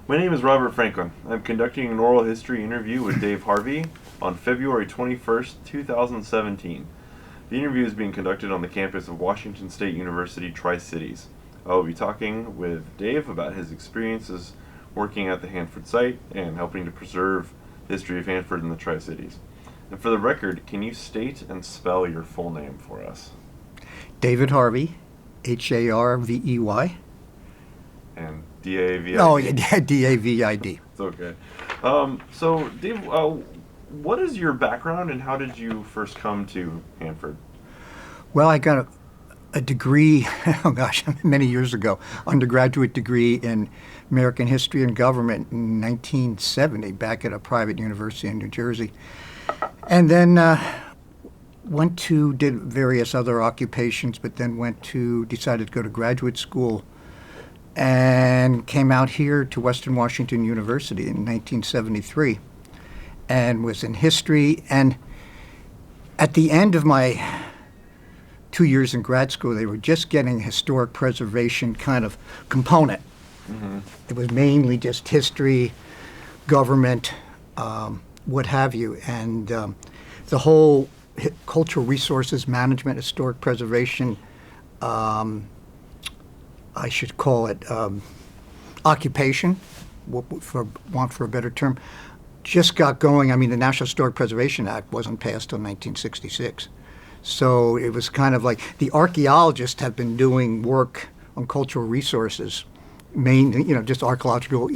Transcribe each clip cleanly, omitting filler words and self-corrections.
My name is Robert Franklin. I'm conducting an oral history interview with Dave Harvey on February 21st, 2017. The interview is being conducted on the campus of Washington State University Tri-Cities. I will be talking with Dave about his experiences working at the Hanford site and helping to preserve the history of Hanford and the Tri-Cities. And for the record, can you state and spell your full name for us? David Harvey, Harvey. And D-A-V-I-D? Oh, yeah, David. It's okay. So, Dave, what is your background and how did you first come to Hanford? Well, I got a degree, oh gosh, many years ago, undergraduate degree in American history and government in 1970, back at a private university in New Jersey. And then did various other occupations, but then decided to go to graduate school and came out here to Western Washington University in 1973 and was in history. And at the end of my 2 years in grad school, they were just getting a historic preservation kind of component. Mm-hmm. It was mainly just history, government, what have you. And the whole cultural resources management, historic preservation, I should call it occupation, for want for a better term, just got going. I mean, the National Historic Preservation Act wasn't passed till 1966. So it was kind of like the archaeologists have been doing work on cultural resources, mainly, just archaeological,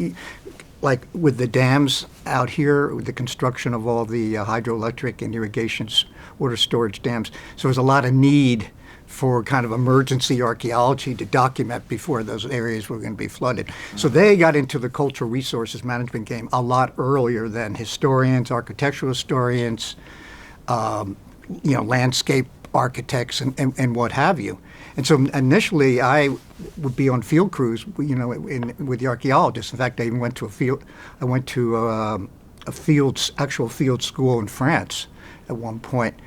like with the dams out here, with the construction of all the hydroelectric and irrigation water storage dams. So there's a lot of need for kind of emergency archaeology to document before those areas were going to be flooded. Mm-hmm. So they got into the cultural resources management game a lot earlier than historians, architectural historians, landscape architects and what have you. And so initially I would be on field crews, with the archaeologists. In fact, I even went to actual field school in France at one point.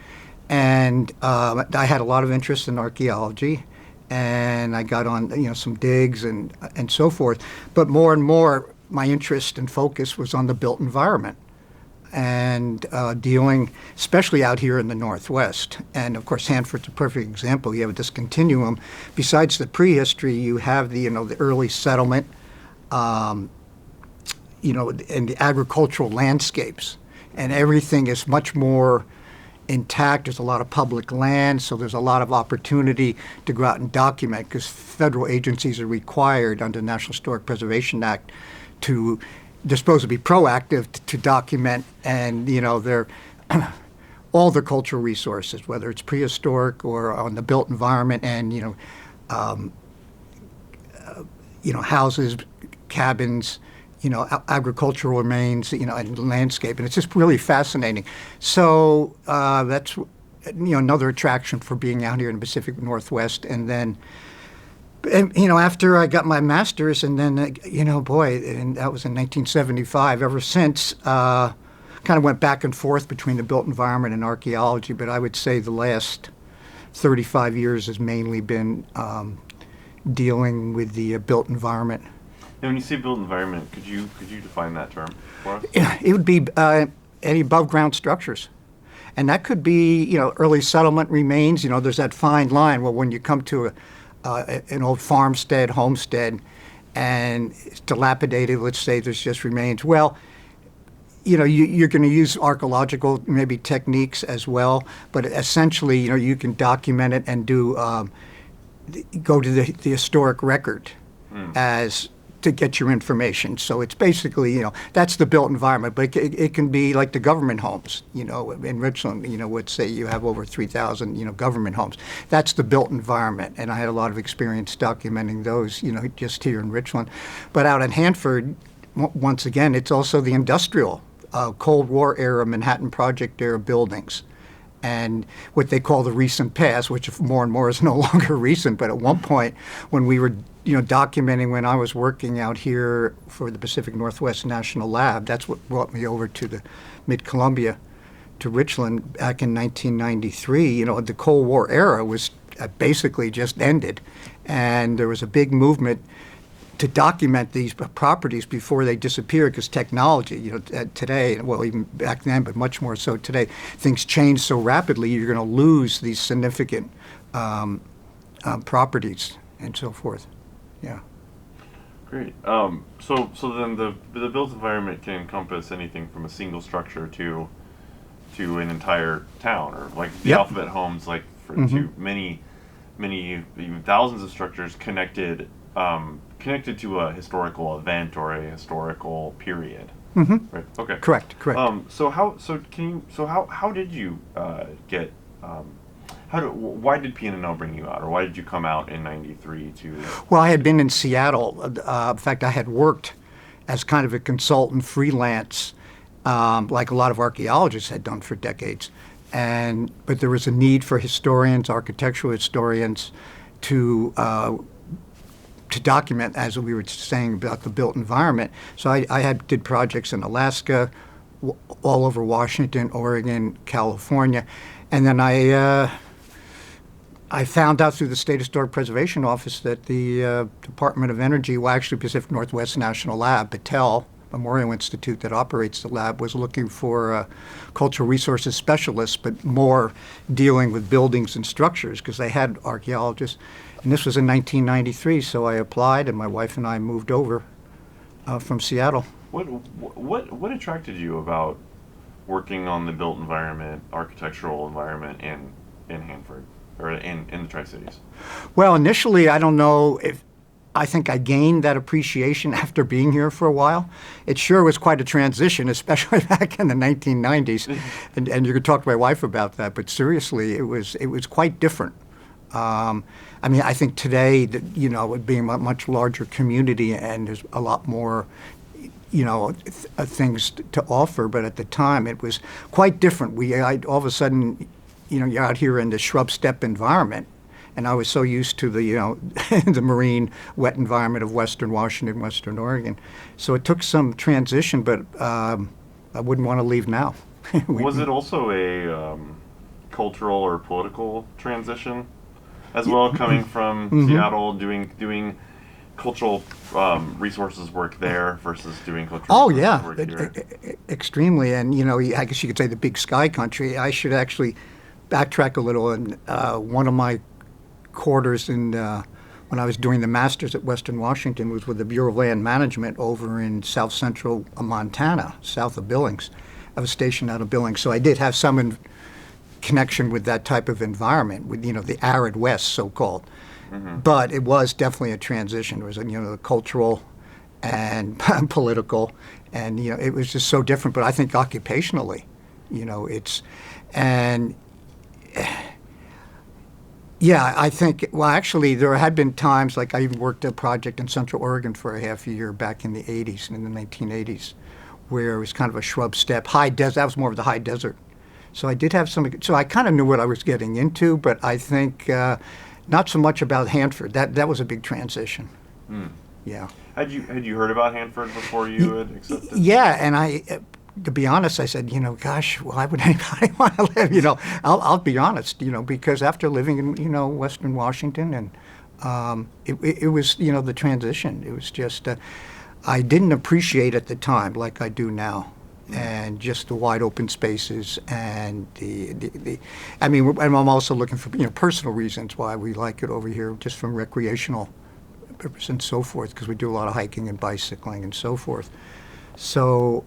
And I had a lot of interest in archaeology, and I got on some digs and so forth. But more and more, my interest and focus was on the built environment and dealing, especially out here in the Northwest. And of course, Hanford's a perfect example. You have this continuum. Besides the prehistory, you have the early settlement, and the agricultural landscapes, and everything is much more intact. There's a lot of public land, so there's a lot of opportunity to go out and document, because federal agencies are required under the National Historic Preservation Act they're supposed to be proactive to document, and they're all their cultural resources, whether it's prehistoric or on the built environment, and houses, cabins, agricultural remains, and landscape, and it's just really fascinating. So that's another attraction for being out here in the Pacific Northwest. And then, after I got my master's, and then and that was in 1975. Ever since, kind of went back and forth between the built environment and archaeology. But I would say the last 35 years has mainly been dealing with the built environment. And when you say built environment, could you define that term for us? It would be any above ground structures. And that could be, early settlement remains. There's that fine line. Well, when you come to an old farmstead, homestead, and it's dilapidated, let's say there's just remains. Well, you're going to use archaeological maybe techniques as well, but essentially, you can document it and go to the historic record as to get your information. So it's basically, that's the built environment, but it can be like the government homes, in Richland, let's say you have over 3,000, government homes. That's the built environment. And I had a lot of experience documenting those, just here in Richland. But out at Hanford, once again, it's also the industrial, Cold War era, Manhattan Project era buildings. And what they call the recent past, which more and more is no longer recent, but at one point when we were documenting, when I was working out here for the Pacific Northwest National Lab, that's what brought me over to the Mid-Columbia, to Richland back in 1993. The Cold War era was basically just ended, and there was a big movement to document these properties before they disappear, because technology, today, well, even back then, but much more so today, things change so rapidly, you're going to lose these significant properties and so forth. Yeah. Great. So then the built environment can encompass anything from a single structure to an entire town, or like the Yep. Alphabet Homes, like to many even thousands of structures connected to a historical event or a historical period. Right. Okay. Correct. How did you get why did P&L bring you out, or why did you come out in '93 to? Well, I had been in Seattle. In fact, I had worked as kind of a consultant freelance, like a lot of archaeologists had done for decades. But there was a need for historians, architectural historians, to document, as we were saying, about the built environment. So I did projects in Alaska, all over Washington, Oregon, California, and then I found out through the State Historic Preservation Office that the Department of Energy, well, actually Pacific Northwest National Lab, Battelle Memorial Institute that operates the lab, was looking for cultural resources specialists, but more dealing with buildings and structures, because they had archaeologists. And this was in 1993, so I applied, and my wife and I moved over from Seattle. What attracted you about working on the built environment, architectural environment in Hanford, or in the Tri-Cities? Well, initially, I don't know if I think I gained that appreciation after being here for a while. It sure was quite a transition, especially back in the 1990s, and you could talk to my wife about that. But seriously, it was quite different. I mean, I think today, that, it being a much larger community and there's a lot more, things to offer. But at the time, it was quite different. All of a sudden, you're out here in the shrub steppe environment. And I was so used to the, the marine wet environment of Western Washington, Western Oregon. So it took some transition, but I wouldn't want to leave now. Was it also a cultural or political transition as well, coming from Seattle, doing cultural resources work there versus doing cultural resources work here? Extremely. And, I guess you could say the big sky country. I should actually backtrack a little. And one of my quarters when I was doing the master's at Western Washington was with the Bureau of Land Management over in south central Montana, south of Billings. I was stationed out of Billings, so I did have some connection with that type of environment, with the arid West, so-called. But it was definitely a transition. It was the cultural and political, and it was just so different. But I think occupationally, yeah, I think, well, actually, there had been times, like I even worked a project in Central Oregon for a half a year back in the 80s, in the 1980s, where it was kind of a shrub steppe, high desert. That was more of the high desert. So I did have so I kind of knew what I was getting into, but I think not so much about Hanford. That was a big transition. Yeah. Had you heard about Hanford before you had accepted? Yeah, and to be honest, I said, gosh, why would anybody want to live? I'll be honest, because after living in, Western Washington, and it was, the transition. It was just, I didn't appreciate at the time like I do now, and just the wide open spaces and I mean, and I'm also looking for, personal reasons why we like it over here, just from recreational purpose and so forth, because we do a lot of hiking and bicycling and so forth. So,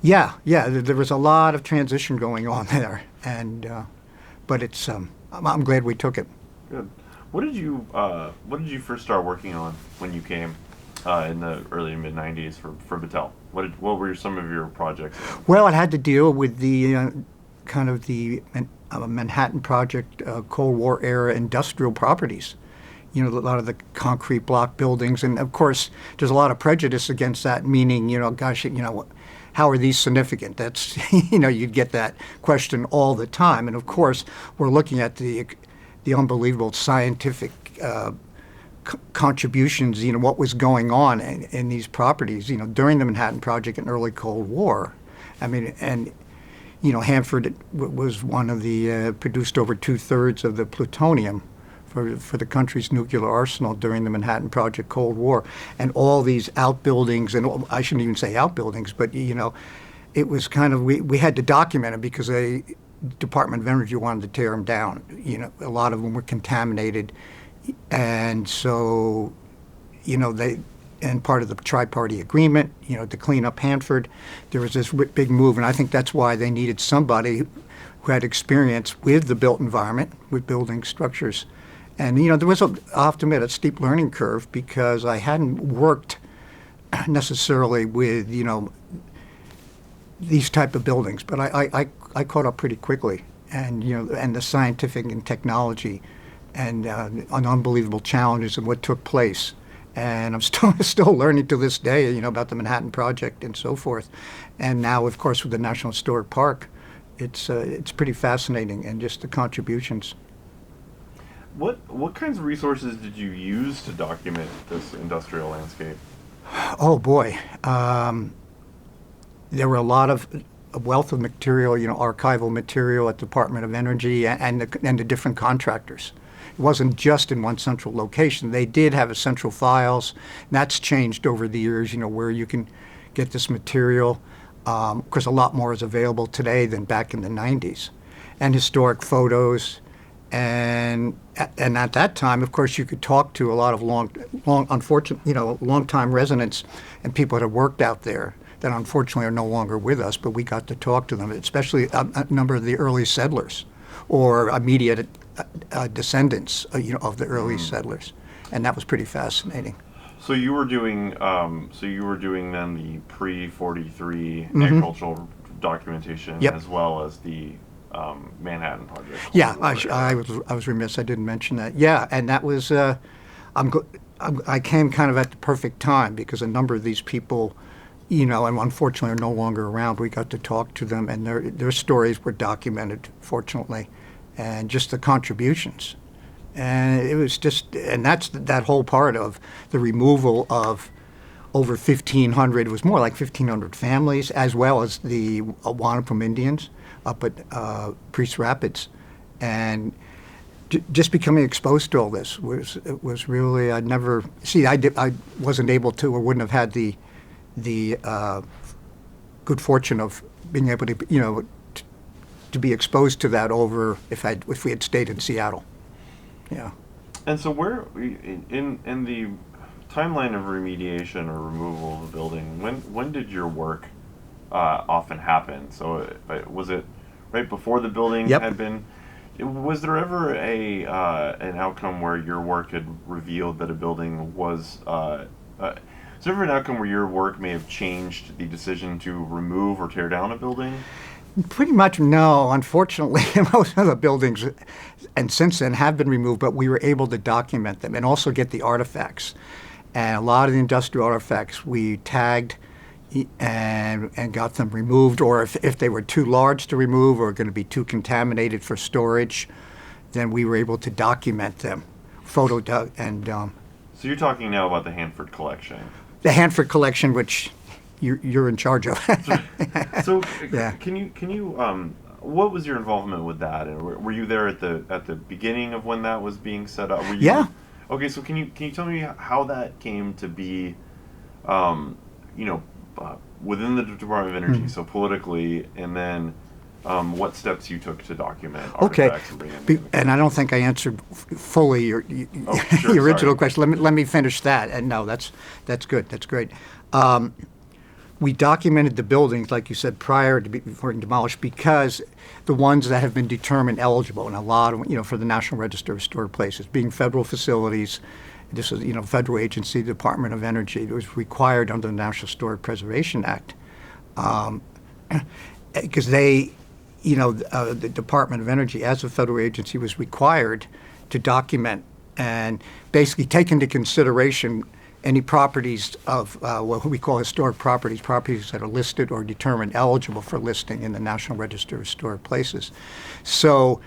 yeah, there was a lot of transition going on there, and but it's I'm glad we took it. Good. What did you first start working on when you came in the early and mid '90s for Battelle? What were some of your projects? Well, it had to deal with the kind of the Manhattan Project, Cold War era industrial properties. A lot of the concrete block buildings, and of course, there's a lot of prejudice against that. Meaning, gosh, how are these significant? That's, you'd get that question all the time. And of course, we're looking at the unbelievable scientific contributions, what was going on in these properties, during the Manhattan Project and early Cold War. I mean, and, Hanford was one of the, produced over 2/3 of the plutonium for the country's nuclear arsenal during the Manhattan Project Cold War. And all these outbuildings, and I shouldn't even say outbuildings, but, it was kind of, we had to document it because the Department of Energy wanted to tear them down. A lot of them were contaminated. And so, and part of the tri-party agreement, to clean up Hanford, there was this big move, and I think that's why they needed somebody who had experience with the built environment, with building structures. And, there was, I have to admit, a steep learning curve because I hadn't worked necessarily with, these type of buildings, but I caught up pretty quickly, and, and the scientific and technology and unbelievable challenges of what took place. And I'm still learning to this day, about the Manhattan Project and so forth. And now, of course, with the National Historic Park, it's pretty fascinating, and just the contributions. What kinds of resources did you use to document this industrial landscape? Oh boy, there were a wealth of material, archival material at the Department of Energy and the different contractors. It wasn't just in one central location. They did have a central files, and that's changed over the years, where you can get this material. Of course, a lot more is available today than back in the 90s. And historic photos. And at that time, of course, you could talk to a lot of long-time residents and people that had worked out there that unfortunately are no longer with us, but we got to talk to them, especially a number of the early settlers or immediate descendants, of the early settlers, and that was pretty fascinating. So you were doing, then the pre-43 agricultural documentation, Yep. as well as the Manhattan Project. Yeah, I was remiss I didn't mention that. Yeah, and that was I came kind of at the perfect time because a number of these people, and unfortunately are no longer around. We got to talk to them, and their stories were documented, fortunately, and just the contributions. And it was just, and that's that whole part of the removal of over 1,500, it was more like 1,500 families, as well as the Wanapum Indians up at Priest Rapids. And just becoming exposed to all this was really, I wasn't able to, or wouldn't have had the good fortune of being able to, to be exposed to that over if we had stayed in Seattle. Yeah. And so where, in the timeline of remediation or removal of the building, when did your work often happen? So was it right before the building Yep. had been? Was there ever an outcome where your work had revealed that a building was? Is there ever an outcome where your work may have changed the decision to remove or tear down a building? Pretty much no. Unfortunately, most of the buildings, and since then, have been removed, but we were able to document them and also get the artifacts. And a lot of the industrial artifacts we tagged and got them removed, or if they were too large to remove or going to be too contaminated for storage, then we were able to document them, and So you're talking now about the Hanford collection. the Hanford collection, which you're in charge of. So Yeah. can you what was your involvement with that? And were you there at the beginning of when that was being set up? Were you, Yeah. Okay, so can you tell me how that came to be, within the Department of Energy, so politically, and then what steps you took to document Okay, artifacts and bring them in? and I don't think I answered fully your Sure, your original sorry. question. Let me finish that. And no, that's good. That's great. We documented the buildings, like you said, before being demolished, because the ones that have been determined eligible, and a lot of, for the National Register of Historic Places, being federal facilities, this is, federal agency, the Department of Energy, it was required under the National Historic Preservation Act, because the Department of Energy, as a federal agency, was required to document and basically take into consideration any properties of what we call historic properties that are listed or determined eligible for listing in the National Register of Historic Places. So,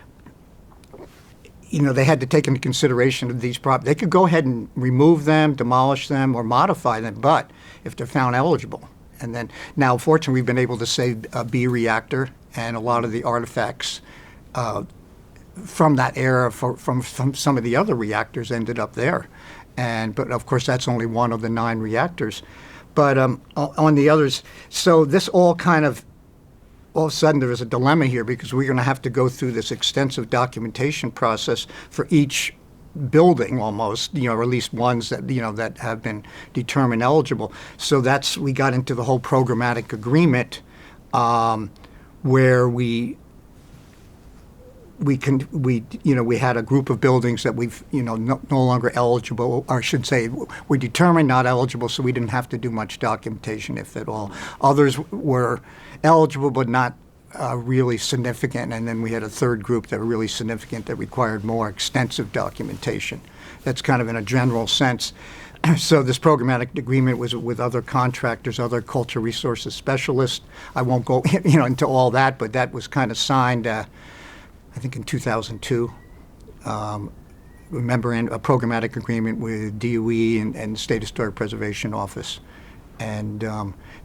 they had to take into consideration of these properties. They could go ahead and remove them, demolish them, or modify them, but if they're found eligible. And then, now, fortunately, we've been able to save a B reactor and a lot of the artifacts from that era from some of the other reactors ended up there. But of course, that's only one of the 9 reactors. But on the others, so this all of a sudden there was a dilemma here because we're going to have to go through this extensive documentation process for each building almost, or at least ones that, that have been determined eligible. So we got into the whole programmatic agreement where we had a group of buildings that we've, no longer eligible, or I should say, we determined not eligible, so we didn't have to do much documentation, if at all. Others were eligible, but not really significant, and then we had a third group that were really significant that required more extensive documentation. That's kind of in a general sense. So this programmatic agreement was with other contractors, other cultural resources specialists. I won't go, into all that, but that was kind of signed. I think in 2002, remember a programmatic agreement with DOE and State Historic Preservation Office. And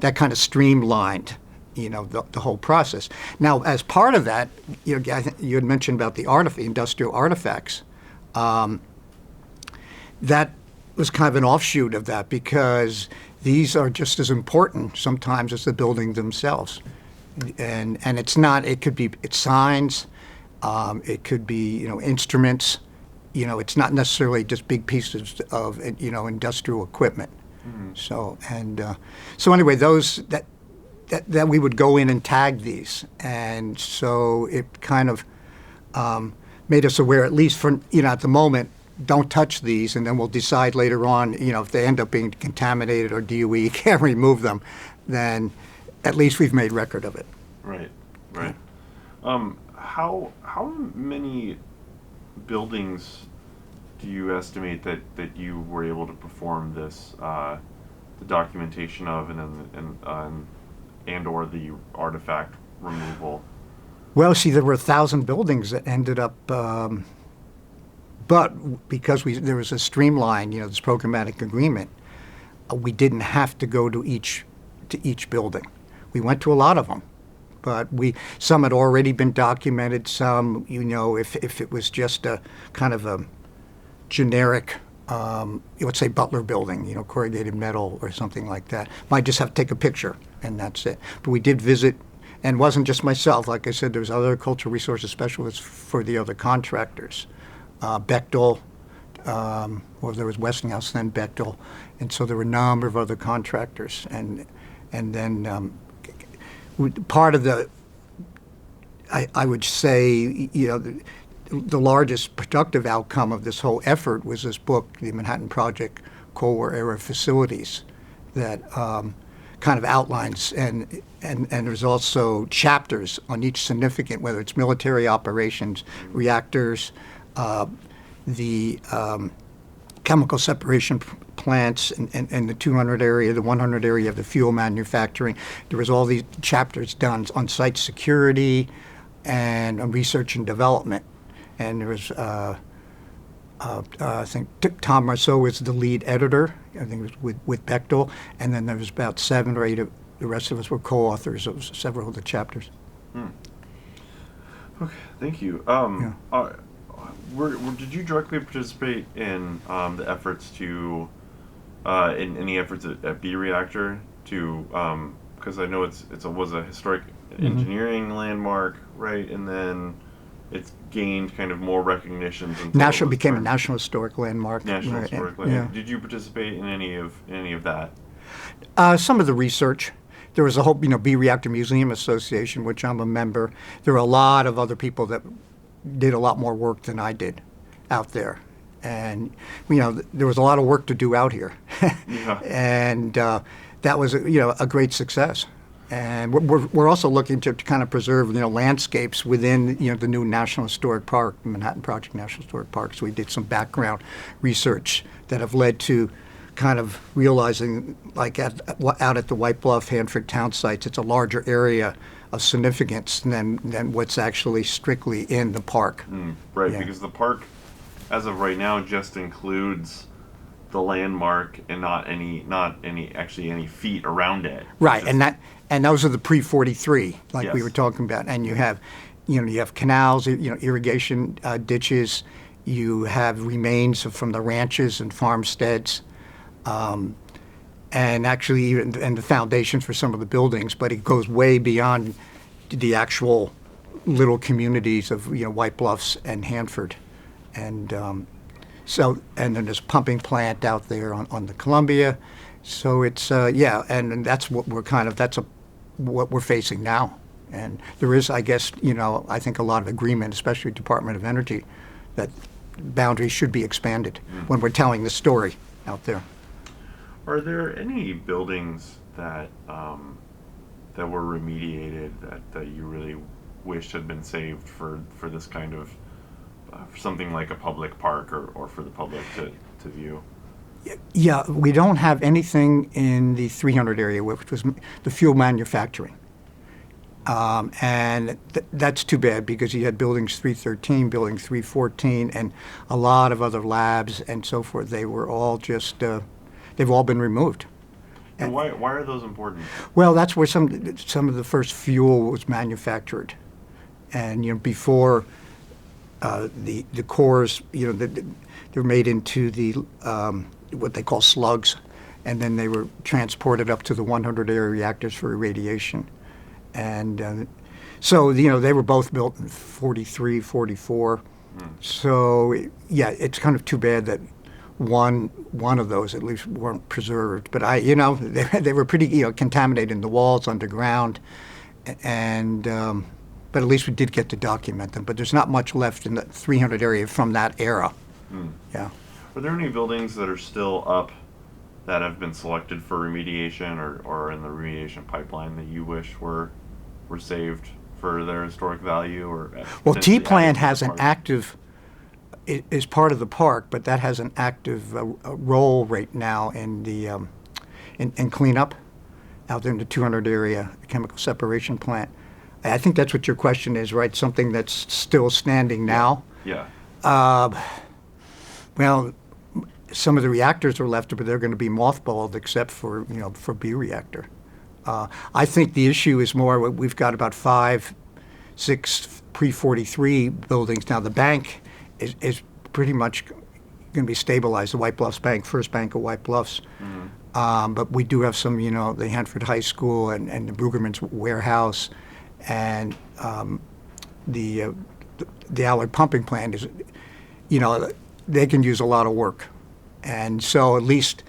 that kind of streamlined, the whole process. Now, as part of that, I think you had mentioned about the industrial artifacts. That was kind of an offshoot of that because these are just as important sometimes as the building themselves. And it's signs, it could be, instruments, it's not necessarily just big pieces of, industrial equipment. Mm-hmm. So anyway, those that we would go in and tag these. And so it kind of made us aware, at least for, at the moment, don't touch these, and then we'll decide later on, if they end up being contaminated or DOE can't remove them, then at least we've made record of it. Right. How many buildings do you estimate that you were able to perform this the documentation of and or the artifact removal? Well, see, there were 1,000 buildings that ended up, but because there was a streamline, this programmatic agreement, we didn't have to go to each building. We went to a lot of them. But some had already been documented. Some, if it was just a kind of a generic, let's say Butler building, corrugated metal or something like that, might just have to take a picture and that's it. But we did visit, and it wasn't just myself. Like I said, there was other cultural resources specialists for the other contractors, Bechtel, there was Westinghouse, then Bechtel, and so there were a number of other contractors, and then. Part of I would say, the largest productive outcome of this whole effort was this book, The Manhattan Project Cold War Era Facilities, that kind of outlines, and there's also chapters on each significant, whether it's military operations, reactors, the chemical separation plants and the 200 area, the 100 area of the fuel manufacturing. There was all these chapters done on site security and on research and development. And there was, I think Tom Marceau was the lead editor. I think it was with Bechtel. And then there was about 7 or 8 of the rest of us were co-authors of several of the chapters. Okay, thank you. Did you directly participate in the efforts to, in any efforts at B Reactor to, because I know it was a historic engineering landmark, right? And then it's gained kind of more recognition. Became a National Historic Landmark. Historic Landmark. Yeah. Did you participate in any of that? Some of the research. There was a whole, B Reactor Museum Association, which I'm a member. There were a lot of other people that did a lot more work than I did out there. And, there was a lot of work to do out here. Yeah. And that was, a great success. And we're also looking to kind of preserve, landscapes within, the new National Historic Park, Manhattan Project National Historic Park. So we did some background research that have led to kind of realizing, like out at the White Bluff, Hanford town sites, it's a larger area of significance than what's actually strictly in the park. Right, yeah. Because the park, as of right now, just includes the landmark and not any feet around it. Right, and those are the pre-43, like yes. we were talking about, and you have you have canals, irrigation ditches. You have remains from the ranches and farmsteads, and actually even and the foundations for some of the buildings. But it goes way beyond the actual little communities of White Bluffs and Hanford, and and then there's a pumping plant out there on the Columbia. So it's and that's what what we're facing now. And there is, I guess, I think a lot of agreement, especially Department of Energy, that boundaries should be expanded when we're telling the story out there. Are there any buildings that that were remediated that you really wished had been saved for this kind of for something like a public park or for the public to view? Yeah, we don't have anything in the 300 area, which was the fuel manufacturing. And that's too bad because you had buildings 313, building 314, and a lot of other labs and so forth. They were all just, they've all been removed. And why are those important? Well, that's where some of the first fuel was manufactured. And, before the cores, they were made into the what they call slugs, and then they were transported up to the 100 area reactors for irradiation. And so, they were both built in 43, 44. So, yeah, it's kind of too bad that one of those at least weren't preserved. But they were pretty, contaminated in the walls underground, and but at least we did get to document them. But there's not much left in the 300 area from that era. Yeah. Are there any buildings that are still up that have been selected for remediation or in the remediation pipeline that you wish were saved for their historic value? Well, T-Plant has an active, is part of the park, but that has an active role right now in the in cleanup out there in the 200 area chemical separation plant. I think that's what your question is, right? Something that's still standing now. Yeah. Well, some of the reactors are left, but they're going to be mothballed, except for for B reactor. I think the issue is more we've got about 5, 6 pre-43 buildings now. The bank is pretty much going to be stabilized. The White Bluffs Bank, First Bank of White Bluffs. But we do have some, the Hanford High School and the Brueggemann's warehouse, and the Allard pumping plant is, they can use a lot of work. And so at least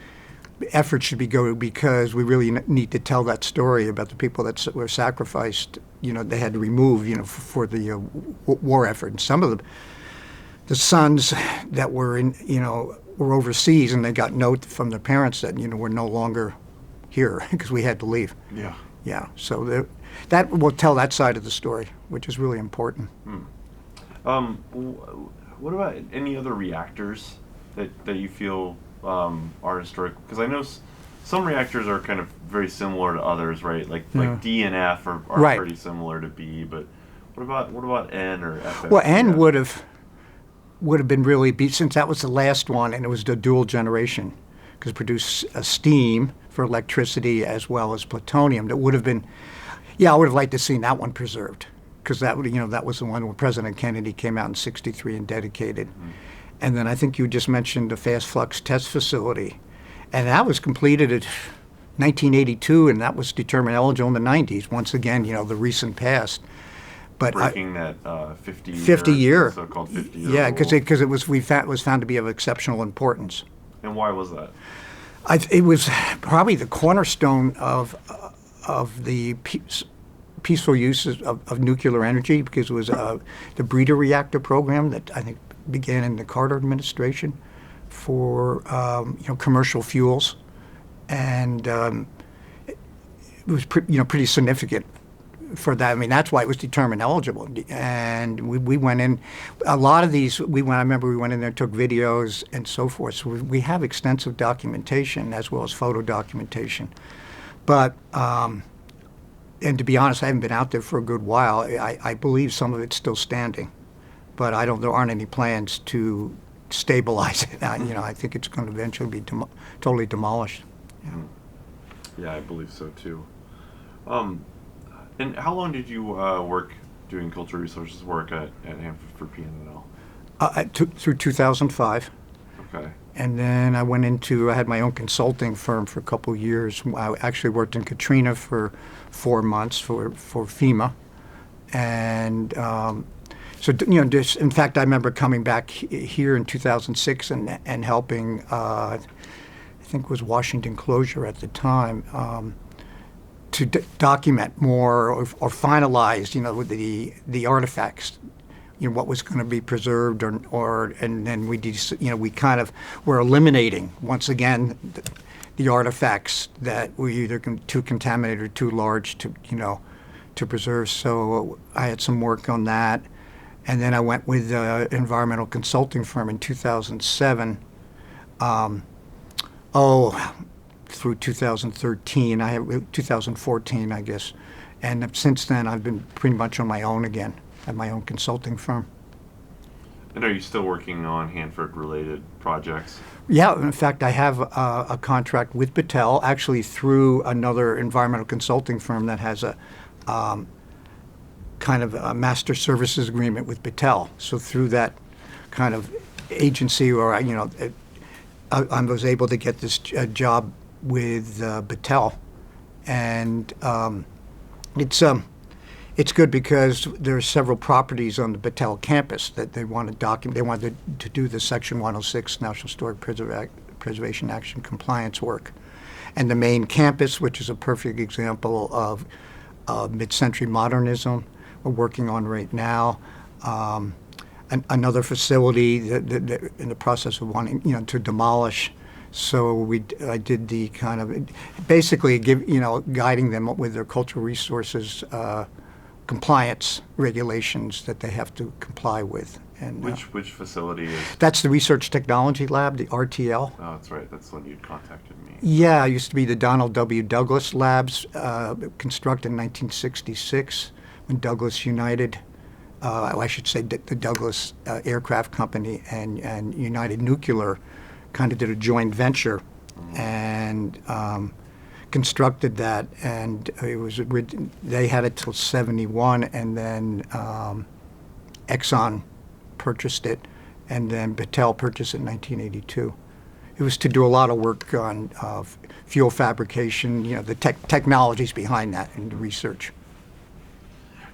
effort should be go because we really need to tell that story about the people that were sacrificed, they had to remove, for the war effort. And some of the sons that were were overseas, and they got note from their parents that, we're no longer here because we had to leave. Yeah. Yeah. So that will tell that side of the story, which is really important. What about any other reactors that you feel are historic? Because I know some reactors are kind of very similar to others, right? Like D and F are right. Pretty similar to B, but what about N or F? Well, N would have been really since that was the last one, and it was the dual generation, because it produced steam for electricity as well as plutonium. That would have been, I would have liked to seen that one preserved, because that was the one where President Kennedy came out in '63 and dedicated. And then I think you just mentioned the fast flux test facility, and that was completed in 1982, and that was determined eligible in the '90s. Once again, the recent past. But breaking that 50 year so-called 50 year yeah, rule. because it was found to be of exceptional importance. And why was that? It was probably the cornerstone of the peaceful uses of nuclear energy, because it was the breeder reactor program that I think began in the Carter administration for commercial fuels, and it was pretty significant for that. I mean, that's why it was determined eligible. And we went in, a lot of these, I remember we went in there, took videos and so forth. So we have extensive documentation as well as photo documentation. But, and to be honest, I haven't been out there for a good while. I believe some of it's still standing, but there aren't any plans to stabilize it. I think it's going to eventually be totally demolished. Yeah, I believe so too. And how long did you work doing cultural resources work at Hanford for PNNL? Through 2005. Okay. And then I had my own consulting firm for a couple of years. I actually worked in Katrina for 4 months for FEMA. And in fact, I remember coming back here in 2006 and helping, I think it was Washington Closure at the time, to document more or finalize, with the artifacts, what was going to be preserved and then we kind of were eliminating once again the artifacts that were either too contaminated or too large to preserve. So I had some work on that, and then I went with an environmental consulting firm in 2007. Through 2013, 2014, I guess, and since then I've been pretty much on my own again. At my own consulting firm. And are you still working on Hanford-related projects? Yeah, in fact, I have a contract with Battelle, actually through another environmental consulting firm that has a kind of a master services agreement with Battelle. So through that kind of agency, I was able to get this job with Battelle, and it's good because there are several properties on the Battelle campus that they want to document. They wanted to do the Section 106 National Historic Preservation Action compliance work. And the main campus, which is a perfect example of mid-century modernism, we're working on right now. Another facility that in the process of wanting to demolish. So I did the kind of basically guiding them with their cultural resources compliance regulations that they have to comply with. And which facility is? That's the Research Technology Lab, the RTL. Oh, that's right. That's when you'd contacted me. Yeah, it used to be the Donald W. Douglas Labs, constructed in 1966 when Douglas United, I should say the Douglas Aircraft Company and United Nuclear kind of did a joint venture and constructed that, and they had it till 71, and then Exxon purchased it, and then Battelle purchased it in 1982. It was to do a lot of work on fuel fabrication, the technologies behind that and the research.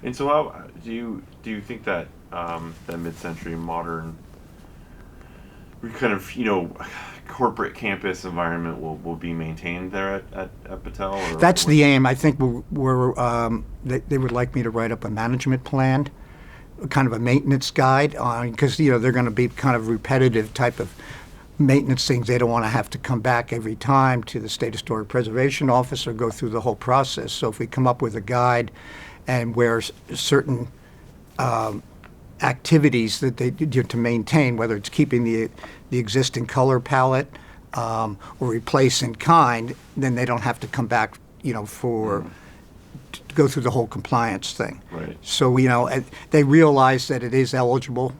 And so, how do you think that that mid-century modern kind of corporate campus environment will be maintained there at Battelle? That's the aim. I think they would like me to write up a management plan, kind of a maintenance guide, because they're going to be kind of repetitive type of maintenance things. They don't want to have to come back every time to the State Historic Preservation Office or go through the whole process. So if we come up with a guide and where certain activities that they do to maintain, whether it's keeping the existing color palette or replace in kind, then they don't have to come back, to go through the whole compliance thing. Right. So, they realize that it is eligible.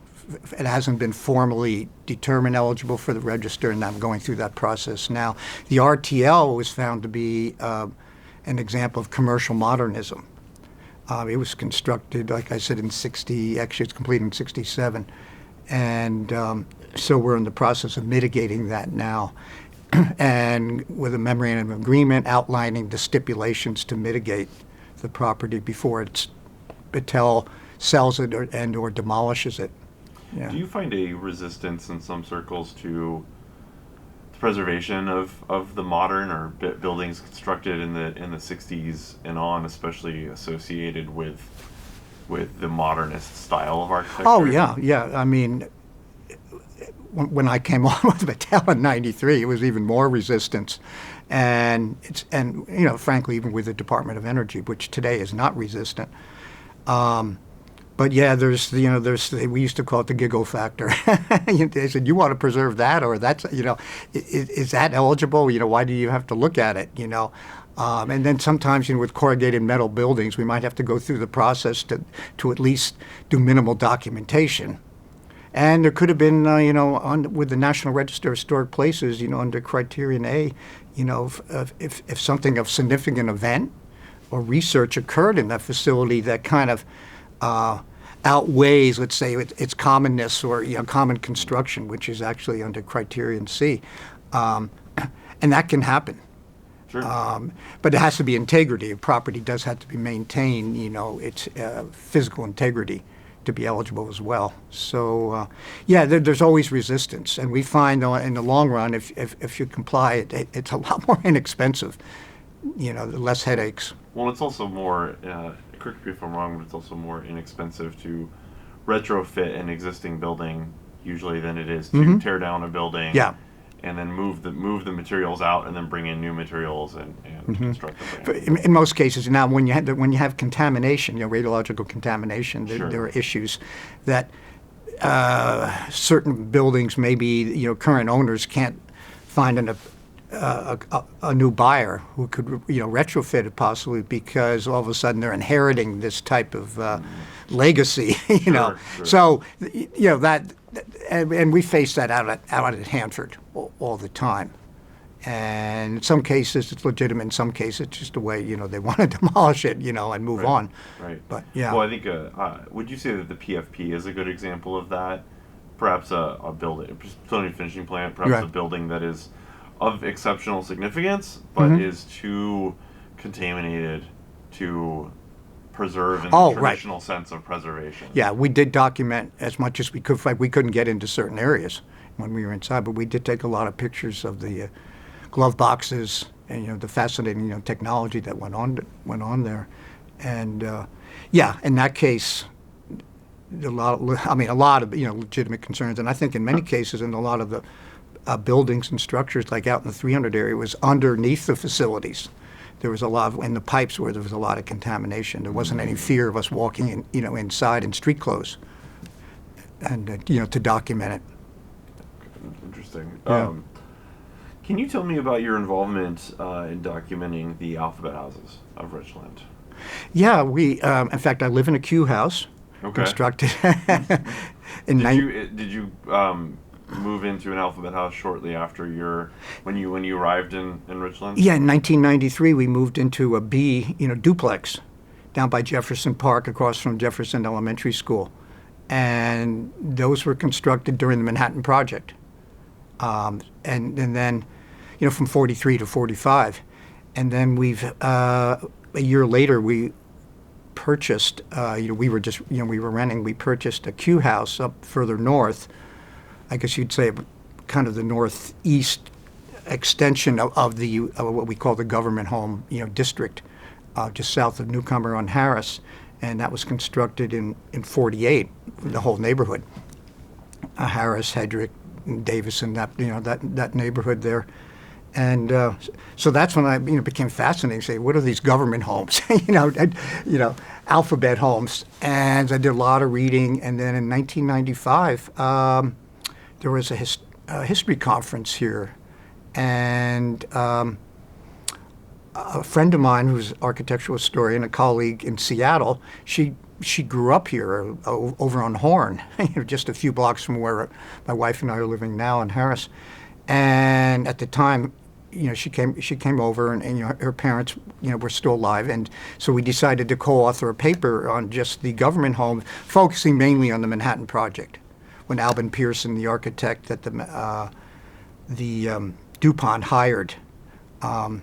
It hasn't been formally determined eligible for the register, and I'm going through that process now. The RTL was found to be an example of commercial modernism. It was constructed, like I said, in 60, actually it's completed in 67. And so we're in the process of mitigating that now. And with a memorandum of agreement outlining the stipulations to mitigate the property before Battelle sells it or demolishes it. Yeah. Do you find a resistance in some circles to the preservation of the modern or buildings constructed in the 60s and on, especially associated with the modernist style of architecture? Oh yeah. I mean, when I came on with Battelle in '93, it was even more resistance, and frankly, even with the Department of Energy, which today is not resistant. But yeah, we used to call it the giggle factor. They said, you want to preserve that, or that's, is that eligible? Why do you have to look at it? And then sometimes, with corrugated metal buildings, we might have to go through the process to at least do minimal documentation. And there could have been, with the National Register of Historic Places, under Criterion A, if something of significant event or research occurred in that facility that kind of outweighs, let's say, its commonness or common construction, which is actually under criterion C, and that can happen. Sure. But it has to be integrity. A property does have to be maintained, its physical integrity to be eligible as well. So, there's always resistance, and we find in the long run, if you comply, it's a lot more inexpensive. Less headaches. Well, it's also more. Correct me if I'm wrong, but it's also more inexpensive to retrofit an existing building usually than it is to tear down a building. Yeah. And then move the materials out, and then bring in new materials and construct the brand. In most cases, now when you have contamination, radiological contamination, Sure. there are issues that certain buildings, maybe current owners can't find a new buyer who could retrofit it possibly, because all of a sudden they're inheriting this type of legacy. Sure. So that. And we face that out at Hanford all the time. And in some cases it's legitimate. In some cases it's just the way they want to demolish it, and move on. Right. But yeah. Well, I think would you say that the PFP is a good example of that? Perhaps a building, facility finishing plant, perhaps Right. a building that is of exceptional significance, but is too contaminated to preserve in the traditional sense of preservation. Yeah, we did document as much as we could. We couldn't get into certain areas when we were inside, but we did take a lot of pictures of the glove boxes and the fascinating technology that went on there. And in that case, a lot of legitimate concerns. And I think in many cases, in a lot of the buildings and structures, like out in the 300 area, was underneath the facilities. There was a lot in the pipes where there was a lot of contamination. There wasn't any fear of us walking in, inside in street clothes, and to document it. Interesting. Yeah. Can you tell me about your involvement in documenting the alphabet houses of Richland? Yeah, in fact, I live in a Q house, constructed in. Did you move into an alphabet house shortly after when you arrived in Richland? Yeah, in 1993 we moved into a B, duplex down by Jefferson Park across from Jefferson Elementary School. And those were constructed during the Manhattan Project. And then, from 43 to 45. And then a year later we purchased, we were renting, we purchased a Q house up further north. I guess you'd say kind of the northeast extension of what we call the government home, district, just south of Newcomer on Harris, and that was constructed in 48, the whole neighborhood, Harris, Hedrick, Davison, that neighborhood there. And so that's when I became fascinated. Say, what are these government homes? Alphabet homes. And I did a lot of reading. And then in 1995, there was a history conference here, and a friend of mine who's an architectural historian, a colleague in Seattle, she grew up here over on Horn, just a few blocks from where my wife and I are living now in Harris. And at the time, she came over, and her parents were still alive, and so we decided to co-author a paper on just the government home, focusing mainly on the Manhattan Project. When Alvin Pearson, the architect that the DuPont hired to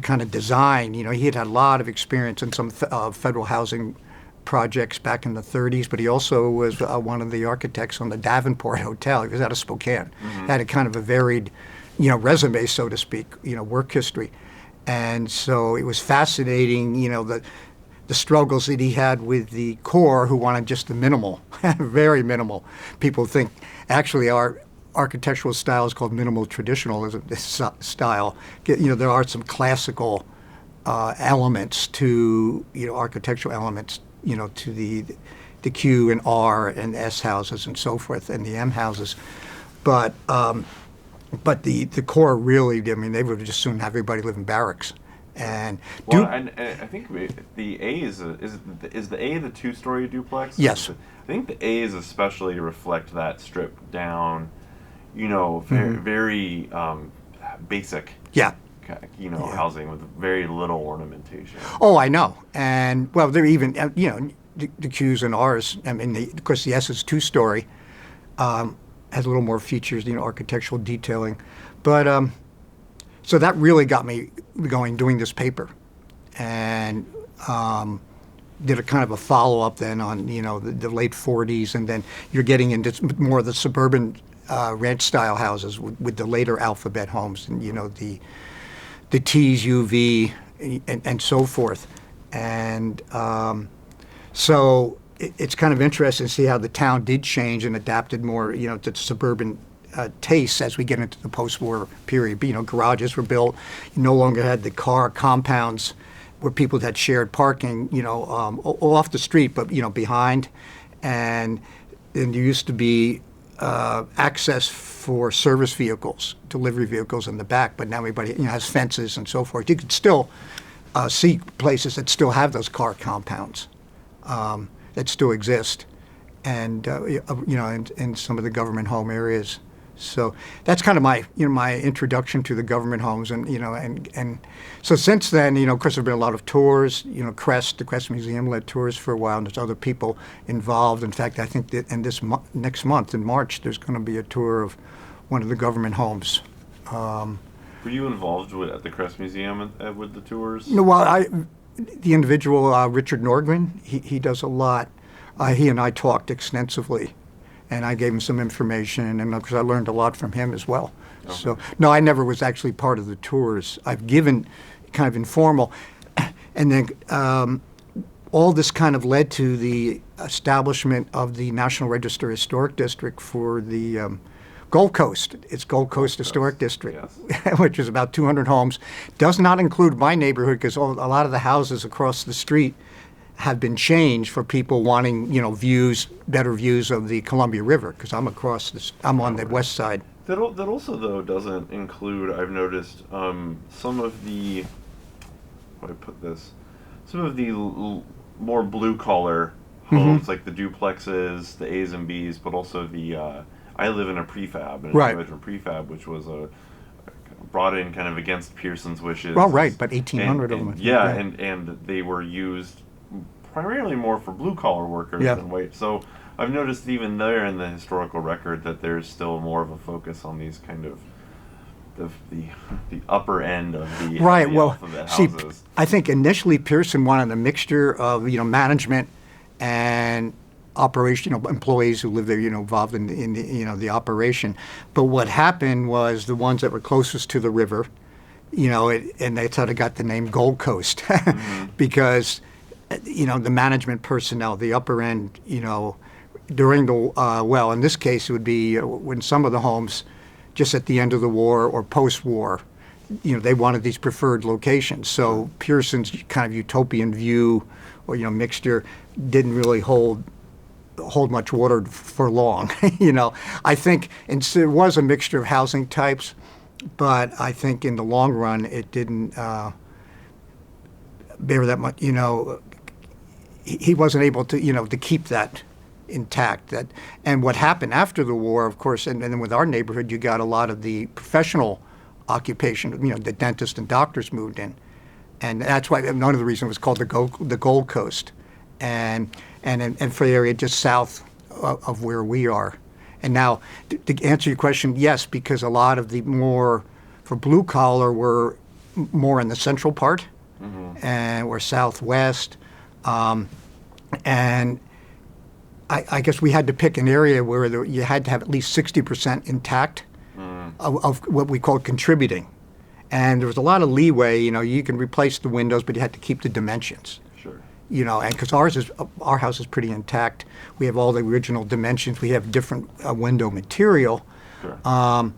kind of design, he had a lot of experience in some federal housing projects back in the 30s, but he also was one of the architects on the Davenport Hotel. He was out of Spokane. Had a kind of a varied, resume, so to speak, work history. And so it was fascinating, the struggles that he had with the Corps, who wanted just the minimal, very minimal. People think actually our architectural style is called minimal traditionalism. This style, there are some classical elements to architectural elements, to the Q and R and S houses and so forth, and the M houses, but the Corps really, they would just soon have everybody live in barracks. And and I think the A is the A the two-story duplex? Yes. I think the A is especially to reflect that stripped down, very basic. Yeah. Housing with very little ornamentation. Oh, I know. And well, they're even the Q's and R's. I mean, of course, the S is two-story, has a little more features, architectural detailing. But so that really got me going doing this paper, and did a kind of a follow-up then on the late 40s, and then you're getting into more of the suburban ranch-style houses with the later alphabet homes, and the T's, UV, and so forth. And so it's kind of interesting to see how the town did change and adapted more, to suburban tastes as we get into the post-war period. But, garages were built. You no longer had the car compounds where people had shared parking, all off the street, but, behind. And then there used to be access for service vehicles, delivery vehicles in the back, but now everybody has fences and so forth. You could still see places that still have those car compounds that still exist, and in some of the government home areas. So that's kind of my my introduction to the government homes, and and so since then, of course, there've been a lot of tours. The Crest Museum led tours for a while, and there's other people involved. In fact, I think that in this next month in March, there's going to be a tour of one of the government homes. Were you involved at the Crest Museum with the tours? No, well, the individual Richard Norgren, he does a lot. He and I talked extensively, and I gave him some information, and because I learned a lot from him as well. Okay. So, no, I never was actually part of the tours. I've given kind of informal, and then all this kind of led to the establishment of the National Register Historic District for the Gold Coast. It's Gold Coast Historic District, yes. which is about 200 homes. Does not include my neighborhood because a lot of the houses across the street have been changed for people wanting, better views of the Columbia River, because I'm I'm on the west side. That also, though, doesn't include, I've noticed, some of the, how do I put this, some of the more blue-collar homes, like the duplexes, the A's and B's, but also the, I live in a prefab, in a Right. two-bedroom prefab, which was brought in kind of against Pearson's wishes. Well, right, but 1,800 of them. Yeah, and they were used primarily more for blue-collar workers Yeah. than white. So I've noticed even there in the historical record that there's still more of a focus on these kind of the upper end of the Right. of the Well, alphabet see, houses. I think initially Pearson wanted a mixture of management and operational employees who live there, involved in the operation. But what happened was the ones that were closest to the river, and that's how they got the name Gold Coast, because the management personnel, the upper end, during the in this case it would be when some of the homes, just at the end of the war or post-war, they wanted these preferred locations. So Pearson's kind of utopian view, or mixture, didn't really hold much water for long. I think it was a mixture of housing types, but I think in the long run it didn't bear that much. He wasn't able to to keep that intact. And what happened after the war, of course, and then with our neighborhood, you got a lot of the professional occupation. The dentists and doctors moved in, and that's why one of the reasons it was called the Gold Coast, and for the area just south of where we are. And now, to answer your question, yes, because a lot of the more for blue collar were more in the central part, and we're southwest, and I guess we had to pick an area where you had to have at least 60% intact of what we call contributing. And there was a lot of leeway. You can replace the windows, but you had to keep the dimensions. Sure. And because our house is pretty intact. We have all the original dimensions. We have different window material. Sure.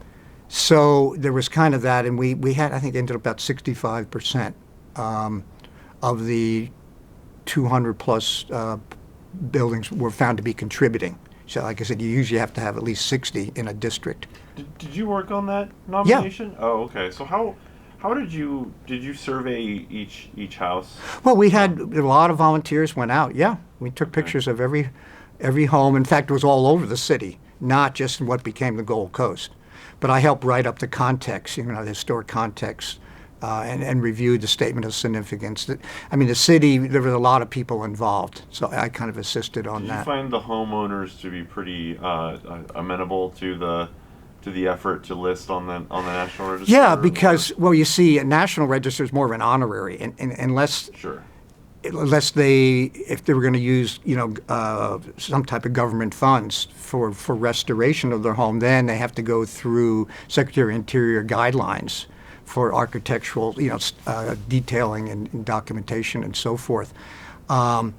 So there was kind of that, and we had, I think, ended up about 65% of the 200 plus buildings were found to be contributing. So like I said, you usually have to have at least 60 in a district. Did you work on that nomination? Yeah. Oh, okay. So how did you survey each house? Well, we had a lot of volunteers went out. Yeah, we took pictures of every home. In fact, it was all over the city, not just in what became the Gold Coast. But I helped write up the context, the historic context and reviewed the statement of significance. I mean, the city, there was a lot of people involved, so I kind of assisted on Did that. you find the homeowners to be pretty amenable to the effort to list on the National Register? Yeah, because, well, you see, a National Register is more of an honorary, and unless Sure. if they were going to use, some type of government funds for restoration of their home, then they have to go through Secretary of Interior guidelines for architectural, detailing and documentation and so forth, to